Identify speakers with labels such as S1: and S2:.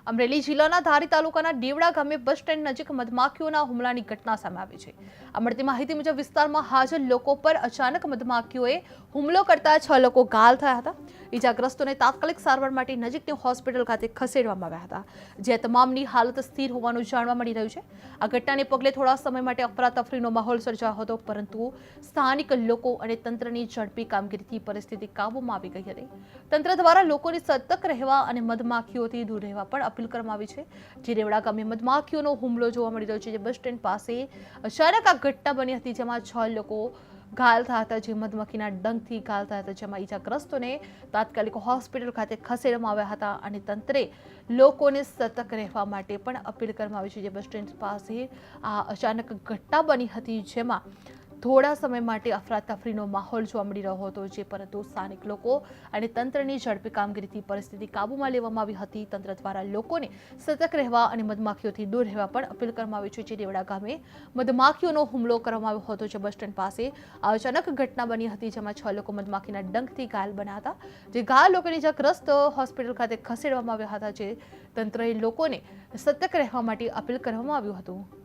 S1: અમરેલી જિલ્લાના ધારી તાલુકાના દેવડા ગામે બસ સ્ટેન્ડ નજીક મધમાખીઓના હુમલાની ઘટના સામે આવી છે। આ મળતી માહિતી મુજબ વિસ્તારમાં હાજર લોકો પર અચાનક મધમાખીઓએ હુમલો કરતા 6 લોકો ઘાયલ થયા હતા। ઈજાગ્રસ્તોને તાત્કાલિક સારવાર માટે નજીકની હોસ્પિટલ ખાતે ખસેડવામાં આવ્યા હતા, જ્યાં તમામની હાલત સ્થિર હોવાનું જાણવા મળી રહ્યું છે। આ ઘટનાને પગલે થોડા સમય માટે અફરાતફરીનો માહોલ સર્જાયો હતો, પરંતુ સ્થાનિક લોકો અને તંત્રની ઝડપી કામગીરીથી પરિસ્થિતિ કાબૂમાં આવી ગઈ હતી। તંત્ર દ્વારા લોકોને સતર્ક રહેવા અને મધમાખીઓથી દૂર રહેવા પણ અપીલ કરવામાં આવી છે। જે દેવડા ગામે મધમાખીઓનો હુમલો જોવા મળી રહ્યો છે, જે બસ સ્ટેન્ડ પાસે અચાનક આ ઘટના બની હતી, જેમાં 6 લોકો ઘાયલ થયા હતા, જે મધમાખીના ડંખથી ઘાયલ થયા હતા, જેમાં ઈજાગ્રસ્તોને તાત્કાલિક હોસ્પિટલ ખાતે ખસેડવામાં આવ્યા હતા અને તંત્રે લોકોને સતર્ક રહેવા માટે પણ અપીલ કરવામાં આવી છે। જે બસ સ્ટેન્ડ પાસે આ અચાનક ઘટના બની હતી, જેમાં થોડા સમય માટે અફરાતફરીનો માહોલ જોવા મળી રહ્યો હતો, જે પરંતુ સ્થાનિક લોકો અને તંત્રની ઝડપી કામગીરીથી પરિસ્થિતિ કાબૂમાં લેવામાં આવી હતી। તંત્ર દ્વારા લોકોને સતર્ક રહેવા અને મધમાખીઓથી દૂર રહેવા પણ અપીલ કરવામાં આવી છે। જે દેવડા ગામે મધમાખીઓનો હુમલો કરવામાં આવ્યો હતો, જે બસ સ્ટેન્ડ પાસે અચાનક ઘટના બની હતી, જેમાં 6 લોકો મધમાખીના ડંખથી ઘાયલ બન્યા હતા, જે ઘાયલ લોકોને ઈજાગ્રસ્ત હોસ્પિટલ ખાતે ખસેડવામાં આવ્યા હતા। જે તંત્રએ લોકોને સતર્ક રહેવા માટે અપીલ કરવામાં આવ્યું હતું।